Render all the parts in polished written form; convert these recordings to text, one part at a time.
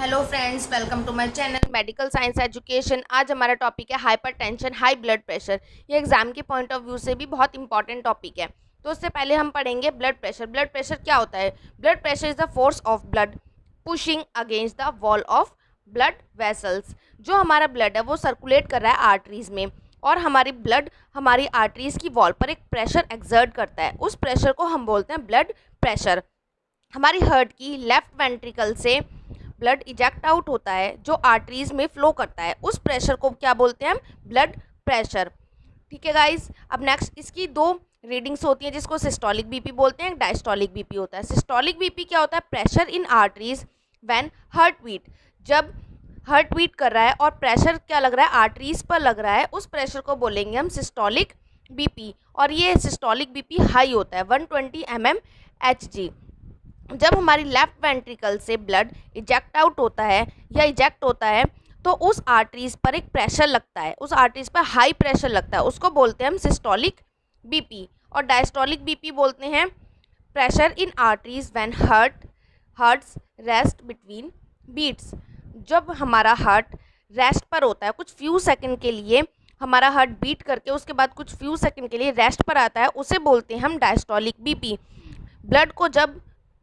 Hello friends, welcome to my channel medical science education. आज हमारा topic है hypertension, high blood pressure. ये exam के पॉइंट ऑफ व्यू से भी बहुत इंपॉर्टेंट टॉपिक है। तो उससे पहले हम पढ़ेंगे ब्लड प्रेशर। ब्लड प्रेशर क्या होता है? Blood pressure is the force of blood pushing against the wall of blood vessels. जो हमारा ब्लड है वो सर्कुलेट कर रहा है आर्टरीज में, और हमारी ब्लड हमारी आर्टरीज की वॉल पर एक प्रेशर एक्सर्ट करता है। उस प्रेशर को हम बोलते हैं ब्लड प्रेशर। हमारी हार्ट की लेफ्ट वेंट्रिकल से ब्लड इजेक्ट आउट होता है जो आर्टरीज में फ्लो करता है। उस प्रेशर को क्या बोलते हैं हम? Blood pressure. ठीक है गाइस। अब नेक्स्ट इसकी दो रीडिंग्स होती हैं जिसको सिस्टोलिक बीपी बोलते हैं, डायस्टोलिक बीपी होता है। सिस्टोलिक बीपी क्या होता है? Pressure in arteries when heart beat. जब हार्ट बीट कर रहा है और प्रेशर क्या लग रहा है? आर्टरीज पर लग रहा है, उस प्रेशर को बोलेंगे हम सिस्टोलिक बीपी। और ये सिस्टोलिक बीपी हाई होता है 120 mmHg। जब हमारी लेफ्ट वेंट्रिकल से ब्लड इजेक्ट आउट होता है या इजेक्ट होता है तो उस आर्टरीज पर एक प्रेशर लगता है, उस आर्टरीज पर हाई प्रेशर लगता है, उसको बोलते हैं हम सिस्टोलिक बीपी। और डायस्टोलिक बीपी बोलते हैं pressure in arteries when hearts rest between beats. जब हमारा हार्ट रेस्ट पर होता है, कुछ फ्यू सेकंड के लिए हमारा हार्ट बीट करके उसके बाद कुछ फ्यू सेकंड के लिए रेस्ट पर आता है, उसे बोलते हैं हम डायस्टोलिक बीपी।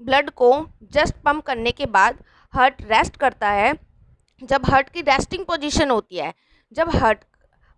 ब्लड को जस्ट पंप करने के बाद हार्ट रेस्ट करता है। जब हार्ट की रेस्टिंग पोजीशन होती है, जब हार्ट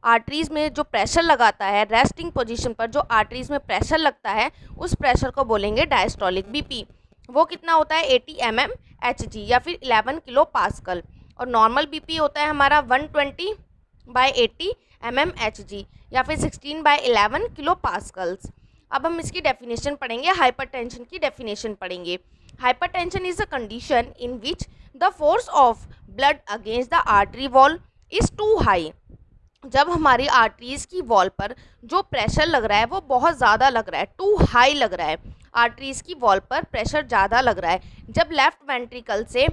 आर्टरीज में जो प्रेशर लगाता है, रेस्टिंग पोजीशन पर जो आर्टरीज में प्रेशर लगता है, उस प्रेशर को बोलेंगे डायस्टोलिक बीपी। वो कितना होता है? 80 mmHg या फिर 11 किलो पास्कल। और नॉर्मल बीपी होता है हमारा 120/80 mmHg या फिर 16/11 किलो पास्कल्स। अब हम इसकी डेफिनेशन पढ़ेंगे, हाइपरटेंशन की डेफिनेशन पढ़ेंगे। Hypertension is a condition in which the force of blood against the artery wall is too high. जब हमारी आर्टरीज की वॉल पर जो प्रेशर लग रहा है वो बहुत ज़्यादा लग रहा है, टू हाई लग रहा है, आर्टरीज की वॉल पर प्रेशर ज़्यादा लग रहा है। जब लेफ्ट वेंट्रिकल से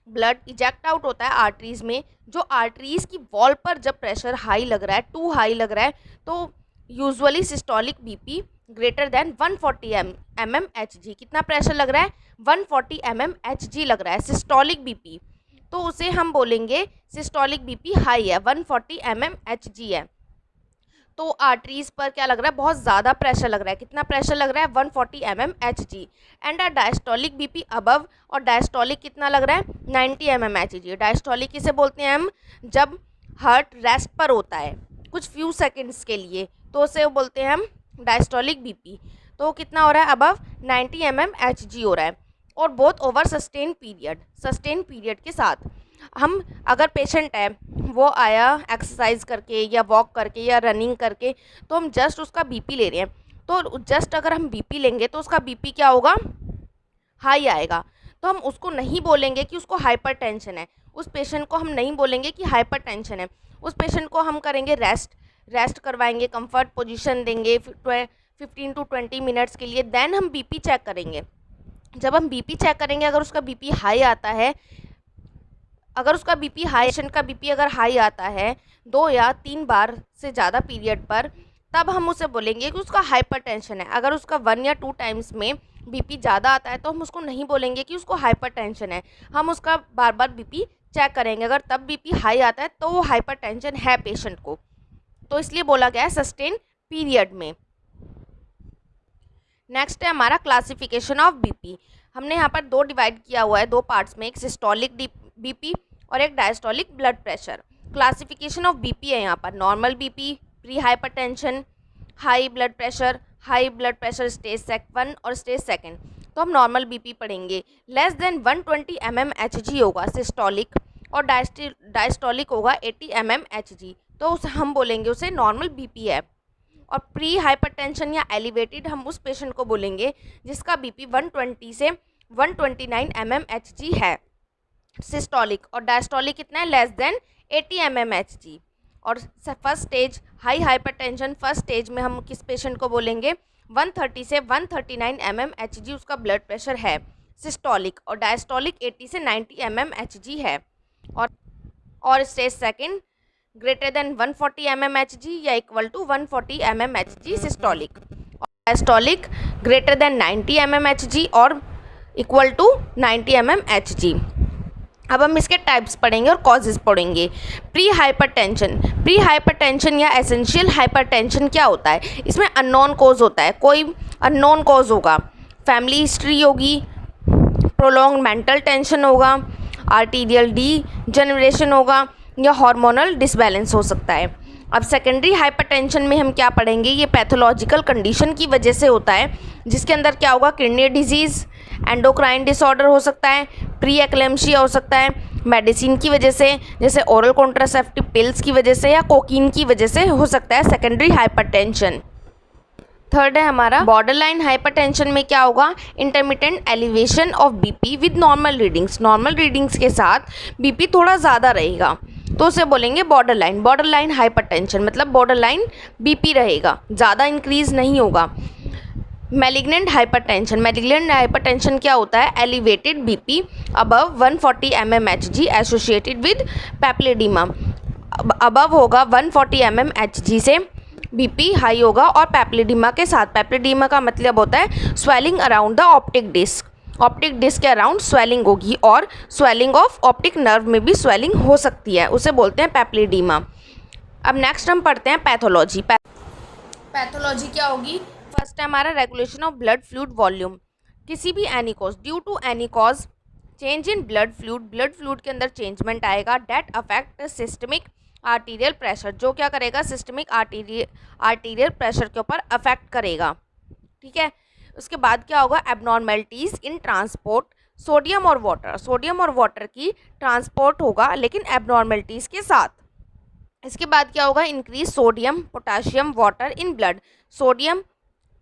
ब्लड इजेक्ट आउट होता है आर्टरीज में, जो आर्टरीज की वॉल पर जब प्रेशर हाई लग रहा है, टू हाई लग रहा है, तो usually systolic BP greater than 140 mmHg। कितना प्रेशर लग रहा है? 140 mmHg लग रहा है सिस्टोलिक बीपी, तो उसे हम बोलेंगे सिस्टोलिक बीपी हाई है, 140 mmHg है। तो आर्टरीज पर क्या लग रहा है? बहुत ज़्यादा प्रेशर लग रहा है। कितना प्रेशर लग रहा है? 140 mmHg। And a diastolic BP above, और डायस्टोलिक कितना लग रहा है? 90 mmHg। डायस्टोलिक किसे बोलते हैं हम? जब हार्ट रेस्ट पर होता है कुछ फ्यू सेकेंड्स के लिए, तो उसे बोलते हैं हम डायस्टोलिक बीपी। तो कितना हो रहा है? अबव 90 mmHg हो रहा है। और बोथ ओवर सस्टेन पीरियड के साथ। हम अगर पेशेंट है वो आया एक्सरसाइज करके या वॉक करके या रनिंग करके, तो हम जस्ट उसका बीपी ले रहे हैं, तो जस्ट अगर हम बीपी लेंगे तो उसका बीपी क्या होगा? हाई आएगा। तो हम उसको नहीं बोलेंगे कि उसको हाइपरटेंशन है, उस पेशेंट को हम नहीं बोलेंगे कि हाइपरटेंशन है। उस पेशेंट को हम करेंगे रेस्ट करवाएंगे, कंफर्ट पोजीशन देंगे 15 to 20 मिनट्स के लिए, देन हम बीपी चेक करेंगे। जब हम बीपी चेक करेंगे, अगर उसका बीपी हाई आता है, अगर उसका बीपी हाई, पेशेंट का बीपी अगर हाई आता है 2 या 3 बार से ज़्यादा पीरियड पर, तब हम उसे बोलेंगे कि उसका हाइपरटेंशन है। अगर उसका 1 या 2 टाइम्स में बीपी ज़्यादा आता है तो हम उसको नहीं बोलेंगे कि उसको हाइपरटेंशन है, हम उसका बार बार बीपी चेक करेंगे। अगर तब बीपी हाई आता है तो वो हाइपरटेंशन है पेशेंट को, तो इसलिए बोला गया है सस्टेन पीरियड में। नेक्स्ट है हमारा क्लासिफिकेशन ऑफ बीपी। हमने यहाँ पर दो डिवाइड किया हुआ है, दो पार्ट्स में, एक सिस्टोलिक बीपी और एक diastolic blood pressure. Classification of BP है यहाँ पर normal BP, pre hypertension, high blood pressure stage 1 और स्टेज 2। तो हम नॉर्मल बीपी पढ़ेंगे। लेस देन 120 mmHg होगा सिस्टोलिक, और डायस्टोलिक होगा 80 mmHg, तो उसे हम बोलेंगे उसे नॉर्मल बीपी है। और प्री हाइपरटेंशन या एलिवेटेड हम उस पेशेंट को बोलेंगे जिसका बीपी 120 से 129 mmHg है सिस्टोलिक, और डायस्टोलिक कितना है? Less than 80 mmHg। और first stage high hypertension, first stage में हम किस पेशेंट को बोलेंगे? 130 से 139 mmHg उसका ब्लड प्रेशर है सिस्टोलिक, और डायस्टोलिक 80 से 90 mmHg है। और स्टेज 2 ग्रेटर देन 140 mmHg या इक्वल टू 140 mmHg सिस्टोलिक, और डायस्टोलिक ग्रेटर देन 90 mmHg और इक्वल टू 90 mmHg। अब हम इसके टाइप्स पढ़ेंगे और कॉजेज़ पढ़ेंगे। प्री हाइपरटेंशन या एसेंशियल हाइपरटेंशन क्या होता है? इसमें अननोन कॉज होता है, कोई अननोन कॉज होगा, फैमिली हिस्ट्री होगी, प्रोलॉन्ग मेंटल टेंशन होगा, आर्टीरियल डीजेनरेशन होगा, या हार्मोनल डिसबैलेंस हो सकता है। अब सेकेंडरी हाइपरटेंशन में हम क्या पढ़ेंगे? ये पैथोलॉजिकल कंडीशन की वजह से होता है, जिसके अंदर क्या होगा? किडनी डिजीज़, एंडोक्राइन डिसऑर्डर हो सकता है, प्री एक्लेम्शिया हो सकता है, मेडिसिन की वजह से जैसे ओरल कॉन्ट्रासेप्टिव पिल्स की वजह से या कोकीन की वजह से हो सकता है सेकेंडरी हाइपरटेंशन। थर्ड है हमारा बॉर्डरलाइन हाइपरटेंशन में क्या होगा? Intermittent elevation of BP with normal readings के साथ बीपी थोड़ा ज़्यादा रहेगा, तो उसे बोलेंगे बॉर्डरलाइन हाइपरटेंशन, मतलब बॉर्डरलाइन बीपी रहेगा, ज़्यादा इंक्रीज नहीं होगा। मैलिग्नेंट हाइपरटेंशन क्या होता है? Elevated BP above 140 mmHg associated with papilloedema. Above होगा 140 mmHg से बीपी हाई होगा और पैप्लिडीमा के साथ। पैप्लिडीमा का मतलब होता है swelling around the optic disc के अराउंड स्वेलिंग होगी, और स्वेलिंग ऑफ ऑप्टिक नर्व में भी स्वेलिंग हो सकती है, उसे बोलते हैं पैप्लिडीमा। अब नेक्स्ट हम पढ़ते हैं पैथोलॉजी। पैथोलॉजी क्या होगी? फर्स्ट है हमारा regulation of blood fluid volume. किसी भी any cause, due to any cause change in blood fluid के अंदर चेंजमेंट आएगा, that affect systemic arterial pressure, जो क्या करेगा? सिस्टमिक आर्टीरियल प्रेशर के ऊपर अफेक्ट करेगा, ठीक है। उसके बाद क्या होगा? एबनॉर्मेलिटीज़ इन ट्रांसपोर्ट सोडियम और वाटर की ट्रांसपोर्ट होगा, लेकिन एबनॉर्मेलिटीज़ के साथ। इसके बाद क्या होगा? Increase sodium potassium water in blood. Sodium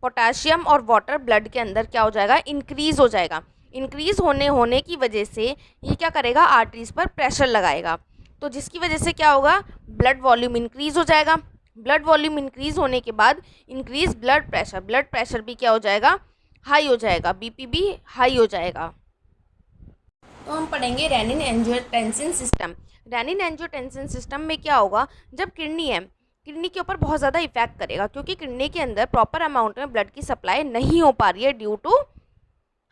potassium और वाटर ब्लड के अंदर क्या हो जाएगा? इंक्रीज हो जाएगा। इंक्रीज होने की वजह से ये क्या करेगा? आर्टरीज पर प्रेशर लगाएगा, तो जिसकी वजह से क्या होगा? ब्लड वॉल्यूम इंक्रीज हो जाएगा। ब्लड वॉल्यूम इंक्रीज होने के बाद इंक्रीज ब्लड प्रेशर भी क्या हो जाएगा? हाई हो जाएगा, बीपी भी हाई हो जाएगा। तो हम पढ़ेंगे रेनिन एंजियोटेंसिन सिस्टम में क्या होगा? जब किडनी के ऊपर बहुत ज़्यादा इफेक्ट करेगा, क्योंकि किडनी के अंदर प्रॉपर अमाउंट में ब्लड की सप्लाई नहीं हो पा रही है due to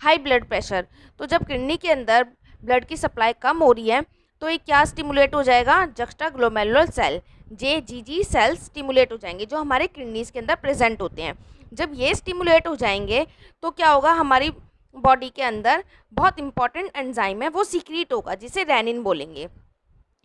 high blood pressure. तो जब किडनी के अंदर ब्लड की सप्लाई कम हो रही है, तो ये क्या स्टिमुलेट हो जाएगा? Juxtaglomerular cell, JGG cells stimulate हो जाएंगे, जो हमारे किडनीज के अंदर प्रेजेंट होते हैं। जब ये स्टिमुलेट हो जाएंगे तो क्या होगा? हमारी बॉडी के अंदर बहुत इंपॉर्टेंट एंजाइम है, वो सीक्रीट होगा, जिसे रेनिन बोलेंगे।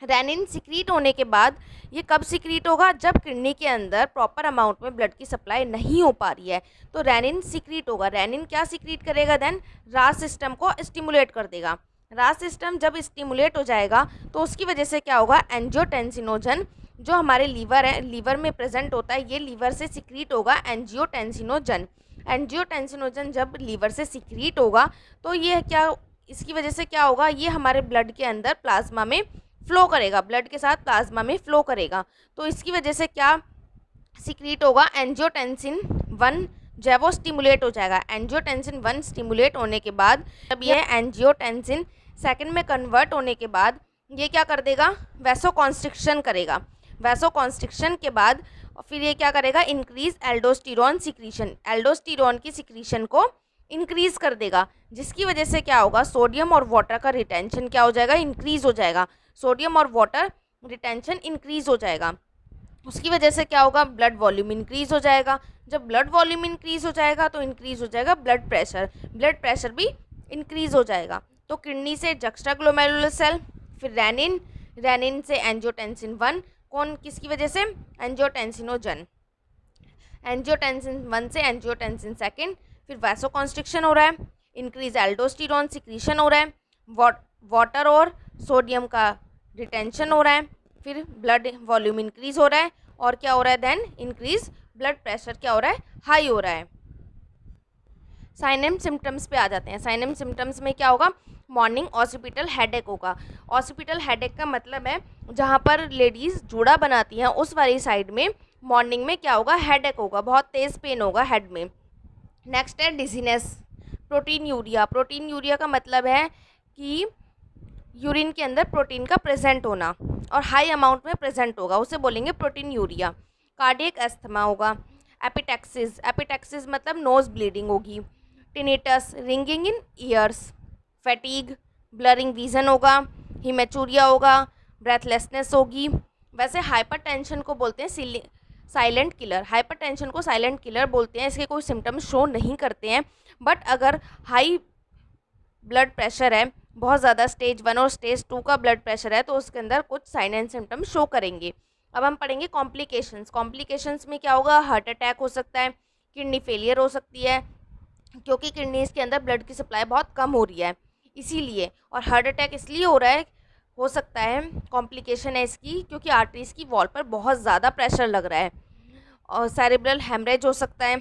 रेनिन सीक्रीट होने के बाद ये कब सीक्रीट होगा? जब किडनी के अंदर प्रॉपर अमाउंट में ब्लड की सप्लाई नहीं हो पा रही है, तो रेनिन सीक्रीट होगा। रेनिन क्या सीक्रीट करेगा? देन रास सिस्टम को स्टिमुलेट कर देगा। रास सिस्टम जब स्टिमुलेट हो जाएगा तो उसकी वजह से क्या होगा? एंजियोटेंसिनोजन, जो हमारे लीवर है, लीवर में प्रेजेंट होता है, ये लीवर से सीक्रीट होगा एंजियोटेंसिनोजन जब लीवर से सीक्रीट होगा तो ये क्या, इसकी वजह से क्या होगा? ये हमारे ब्लड के अंदर प्लाज्मा में फ्लो करेगा, ब्लड के साथ प्लाज्मा में फ्लो करेगा। तो इसकी वजह से क्या सीक्रीट होगा? एंजियोटेंसिन 1 जो है वो स्टिमुलेट हो जाएगा। एंजियोटेंसिन 1 स्टिमुलेट होने के बाद जब ये एंजियोटेंसिन सेकंड में कन्वर्ट होने के बाद ये क्या कर देगा? वैसोकॉन्स्ट्रिक्शन करेगा। वैसोकॉन्स्ट्रिक्शन के बाद फिर ये क्या करेगा? इंक्रीज एल्डोस्टेरॉन सिक्रीशन, एल्डोस्टेरॉन की सिक्रीशन को इंक्रीज कर देगा, जिसकी वजह से क्या होगा? सोडियम और वाटर का रिटेंशन क्या हो जाएगा? इंक्रीज हो जाएगा। सोडियम और वाटर रिटेंशन इंक्रीज हो जाएगा, उसकी वजह से क्या होगा? ब्लड वॉल्यूम इंक्रीज हो जाएगा। जब ब्लड वॉल्यूम इंक्रीज हो जाएगा तो इंक्रीज हो जाएगा ब्लड प्रेशर भी इंक्रीज हो जाएगा। तो किडनी से जक्स्टाग्लोमेरुलर सेल, फिर रेनिन से एंजियोटेंसिन 1, कौन किसकी वजह से? एंजियोटेंसिनोजन। एंजियोटेंसिन 1 से एंजियोटेंसिन 2, फिर वैसोकॉन्स्ट्रिक्शन हो रहा है, इंक्रीज एल्डोस्टेरॉन सिक्रीशन हो रहा है, वाटर और सोडियम का रिटेंशन हो रहा है, फिर ब्लड वॉल्यूम इंक्रीज हो रहा है, और क्या हो रहा है? देन इंक्रीज ब्लड प्रेशर क्या हो रहा है? हाई हो रहा है। साइन एंड सिम्टम्स पे आ जाते हैं। साइन एंड सिम्टम्स में क्या होगा? मॉर्निंग ऑसिपिटल हेडेक होगा। ऑसिपिटल हेडेक का मतलब है जहाँ पर लेडीज़ जूड़ा बनाती हैं उस वाली साइड में मॉर्निंग में क्या होगा? हेडेक होगा, बहुत तेज़ पेन होगा हेड में। नेक्स्ट है डिजीनेस। प्रोटीन यूरिया का मतलब है कि यूरिन के अंदर प्रोटीन का प्रेजेंट होना और हाई अमाउंट में प्रेजेंट होगा, उसे बोलेंगे प्रोटीन यूरिया। कार्डियक एस्थमा होगा। एपिटैक्सिस मतलब नोज ब्लीडिंग होगी। टिनिटस, रिंगिंग इन ईयर्स। फैटीग, ब्लरिंग विजन होगा। हिमेचूरिया होगा, ब्रेथलेसनेस होगी। वैसे हाइपरटेंशन को बोलते हैं साइलेंट किलर। हाइपरटेंशन को साइलेंट किलर बोलते हैं। इसके कोई सिम्टम्स शो नहीं करते हैं, बट अगर हाई ब्लड प्रेशर है, बहुत ज़्यादा स्टेज 1 और स्टेज 2 का ब्लड प्रेशर है, तो उसके अंदर कुछ साइन एंड सिम्टम्स शो करेंगे। अब हम पढ़ेंगे कॉम्प्लिकेशंस। कॉम्प्लिकेशंस में क्या होगा? हार्ट अटैक हो सकता है, किडनी फेलियर हो सकती है, क्योंकि किडनीज के अंदर ब्लड की सप्लाई बहुत कम हो रही है इसीलिए। और हार्ट अटैक इसलिए हो सकता है, कॉम्प्लिकेशन है इसकी, क्योंकि आर्टरीज की वॉल पर बहुत ज़्यादा प्रेशर लग रहा है। और सेरेब्रल हेमरेज हो सकता है,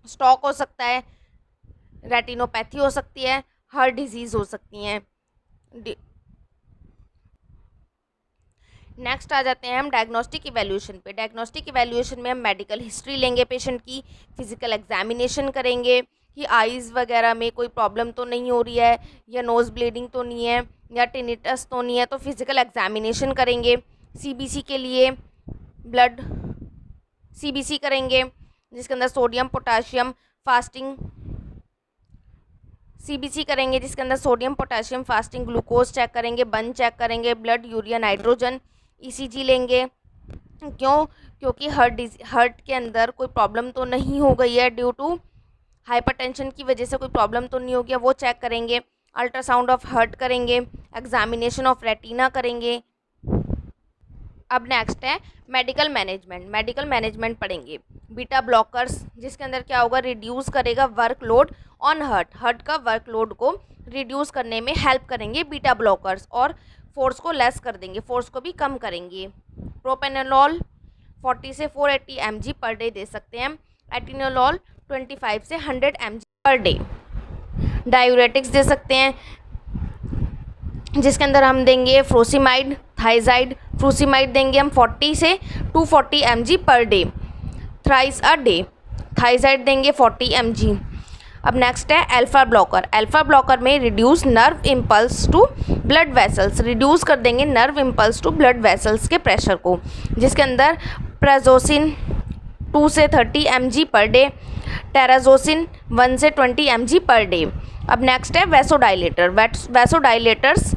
स्ट्रोक हो सकता है, रेटिनोपैथी हो सकती है, हार्ट डिजीज़ हो सकती हैं। नेक्स्ट आ जाते हैं हम डायग्नोस्टिक इवैल्यूएशन पे। डायग्नोस्टिक इवैल्यूएशन में हम मेडिकल हिस्ट्री लेंगे पेशेंट की, फिजिकल एग्जामिनेशन करेंगे कि आइज़ वगैरह में कोई प्रॉब्लम तो नहीं हो रही है, या नोज़ ब्लीडिंग तो नहीं है, या टिनिटस तो नहीं है, तो फिजिकल एग्जामिनेशन करेंगे। सीबीसी के लिए ब्लड सीबीसी करेंगे, जिसके अंदर सोडियम पोटाशियम फास्टिंग सीबीसी करेंगे, जिसके अंदर sodium potassium fasting glucose check करेंगे, बर्न चेक करेंगे, ब्लड यूरिया नाइट्रोजन ईसीजी लेंगे। क्योंकि हार्ट के अंदर कोई प्रॉब्लम तो नहीं हो गई है, ड्यू टू हाइपरटेंशन की वजह से कोई प्रॉब्लम तो नहीं हो गया, वो चेक करेंगे। अल्ट्रासाउंड ऑफ हार्ट करेंगे, एग्जामिनेशन ऑफ रेटिना करेंगे। अब नेक्स्ट है मेडिकल मैनेजमेंट। मेडिकल मैनेजमेंट पढ़ेंगे। बीटा ब्लॉकर्स, जिसके अंदर क्या होगा? रिड्यूस करेगा वर्कलोड ऑन हार्ट का वर्कलोड को रिड्यूस करने में हेल्प करेंगे बीटा ब्लॉकर्स, और फोर्स को लेस कर देंगे, फोर्स को भी कम करेंगे। प्रोपेनोलॉल 40 से 480 mg पर डे दे सकते हैं। एटिनोलॉल 25 से 100 mg पर डे। डायूरेटिक्स दे सकते हैं, जिसके अंदर हम देंगे फ्रोसिमाइड, थाइजाइड। फ्रोसिमाइड देंगे हम 40 से 240 mg per day, thrice a day. Thiazide देंगे 40 mg। अब नेक्स्ट है अल्फा ब्लॉकर। अल्फा ब्लॉकर में reduce nerve impulse to blood vessels, reduce कर देंगे nerve impulse to blood vessels के प्रेशर को, जिसके अंदर प्राजोसिन 2 से 30 mg पर डे, टेराजोसिन 1 से 20 mg पर डे। अब नेक्स्ट है वैसोडाइलेटर। वैसोडाइलेटर्स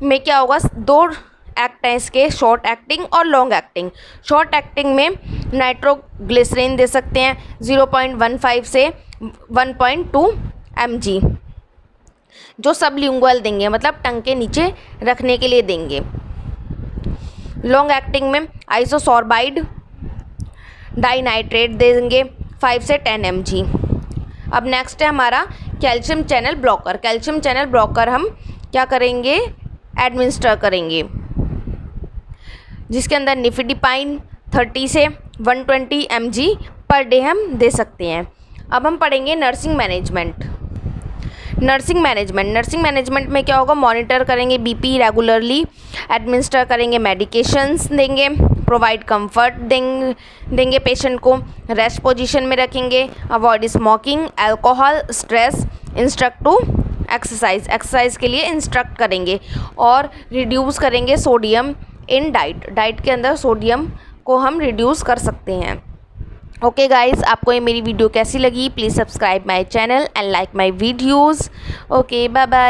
में क्या होगा? 2 एक्ट हैं इसके, शॉर्ट एक्टिंग और लॉन्ग एक्टिंग। शॉर्ट एक्टिंग में नाइट्रोग्लिसरीन दे सकते हैं 0.15 से 1.2 mg, जो सबलिंगुअल देंगे, मतलब टंग के नीचे रखने के लिए देंगे। लॉन्ग एक्टिंग में आइसोसॉर्बाइड डाइनाइट्रेट देंगे 5 से 10 mg। अब नेक्स्ट है हमारा calcium channel blocker. Calcium channel blocker हम क्या करेंगे? एडमिनिस्टर करेंगे, जिसके अंदर निफिडिपाइन 30 से 120 mg पर डे हम दे सकते हैं। अब हम पढ़ेंगे नर्सिंग मैनेजमेंट। नर्सिंग मैनेजमेंट में क्या होगा? मॉनिटर करेंगे बीपी रेगुलरली, एडमिनिस्टर करेंगे मेडिकेशंस देंगे, प्रोवाइड कंफर्ट देंगे पेशेंट को, रेस्ट पोजीशन में रखेंगे, avoid smoking, alcohol, stress, instruct to exercise के लिए इंस्ट्रक्ट करेंगे, और रिड्यूस करेंगे सोडियम इन डाइट के अंदर सोडियम को हम रिड्यूस कर सकते हैं। ओके गाइस, आपको ये मेरी वीडियो कैसी लगी? Please subscribe my channel and like my videos. Okay, bye bye.